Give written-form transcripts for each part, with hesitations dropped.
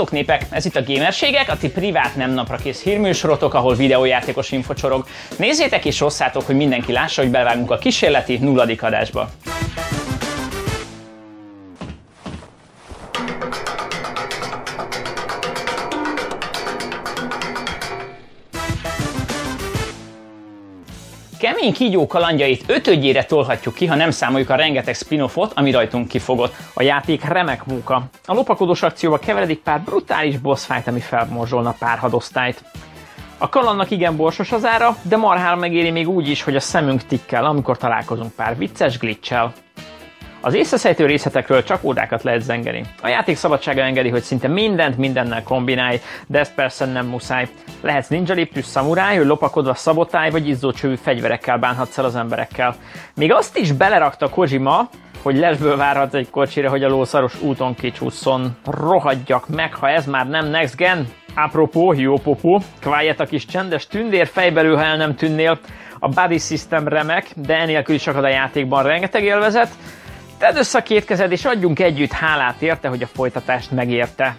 Szevasztok népek! Ez itt a Gamerségek, a ti privát nem naprakész hírműsorotok, ahol videójátékos info csorog. Nézzétek és osszátok, hogy mindenki lássa, hogy belevágunk a kísérleti 0. adásba. Kemény kígyó kalandjait ötödjére tolhatjuk ki, ha nem számoljuk a rengeteg spin-offot, ami rajtunk kifogott. A játék remek munka. A lopakodós akcióba keveredik pár brutális boss fight, ami felmorzsolna pár hadosztályt. A kalandnak igen borsos az ára, de marhára megéri még úgy is, hogy a szemünk tikkel, amikor találkozunk pár vicces glitch-el. Az észreszejtő részletekről csak ódákat lehet zengeni. A játék szabadsága engedi, hogy szinte mindent mindennel kombinálj, de ez persze nem muszáj. Lehetsz ninja léptű szamuráj, hogy lopakodva szabotálj, vagy izzócsövű fegyverekkel bánhatsz el az emberekkel. Még azt is belerakta Kojima, hogy lesből várhatsz egy kocsira, hogy a lószaros úton kicsúszson. Rohadjak meg, ha ez már nem next gen! Apropó, jó popó, quiet a kis csendes tündér, fejbelül, ha el nem tűnnél. A body system remek, de enélkül is akad a játékban rengeteg élvezet. Tedd össze a két kezed és adjunk együtt hálát érte, hogy a folytatást megérte.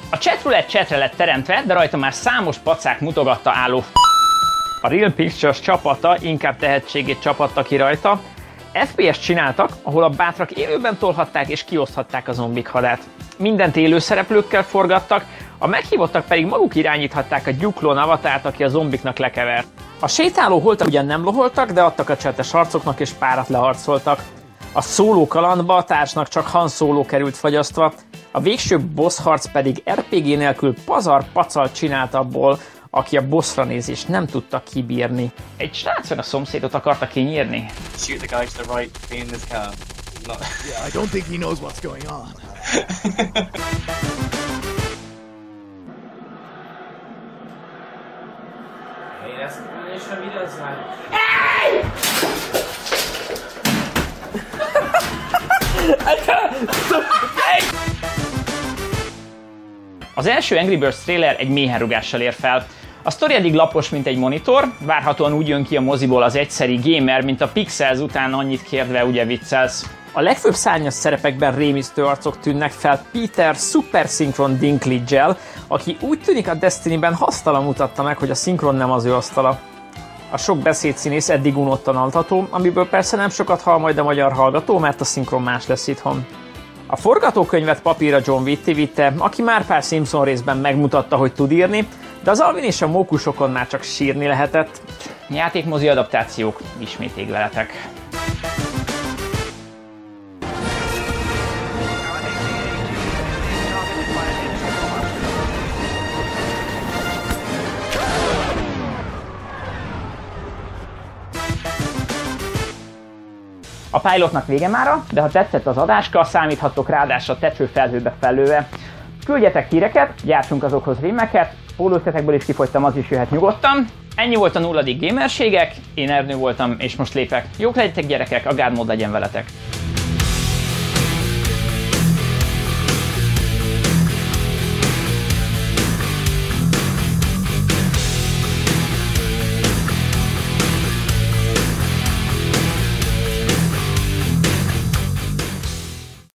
A chatroulette chatre lett teremtve, de rajta már számos pacák mutogatta álló a Real Pictures csapata inkább tehetségét csapatta ki rajta. FPS csináltak, ahol a bátrak élőben tolhatták és kioszthatták a zombik hadát. Mindent élő szereplőkkel forgattak, a meghívottak pedig maguk irányíthatták a gyuklón avatárt, aki a zombiknak lekevert. A sétáló holtak ugyan nem loholtak, de adtak a csetes harcoknak és párat leharcoltak. A szóló kalandba a társnak csak Han Solo került fagyasztva, a végső boss harc pedig RPG nélkül pazar-pacal csinált abból, aki a bossra néz és nem tudta kibírni. Egy srác a szomszédot akarta kinyírni. Shoot the guy to the right in this car. Not... Yeah, I don't think he knows what's going on. Az első Angry Birds trailer egy méhenrugással ér fel. A sztori eddig lapos, mint egy monitor, várhatóan úgy jön ki a moziból az egyszeri gamer, mint a Pixels után annyit kérdve ugye viccelsz. A legfőbb szárnyas szerepekben rémisztő arcok tűnnek fel Peter Super Synchron Dinklage-el, aki úgy tűnik a Destiny-ben hasztalan mutatta meg, hogy a szinkron nem az ő asztala. A sok beszédszínész eddig unottan altató, amiből persze nem sokat hall majd a magyar hallgató, mert a szinkron más lesz itthon. A forgatókönyvet papírra John Vitti vitte, aki már pár Simpson részben megmutatta, hogy tud írni, de az Alvin és a mókusokon már csak sírni lehetett. Játékmozi adaptációk ismét ég veletek. A pilotnak vége mára, de ha tetszett az adáska, számíthattok ráadásra tetszőfelhőbe fellőve. Küldjetek híreket, gyártsunk azokhoz rímeket, pólószetekből is kifogytam, az is jöhet nyugodtan. Ennyi volt a 0. Gamerségek, én Ernő voltam, és most lépek. Jók legyetek gyerekek, a God Mod legyen veletek!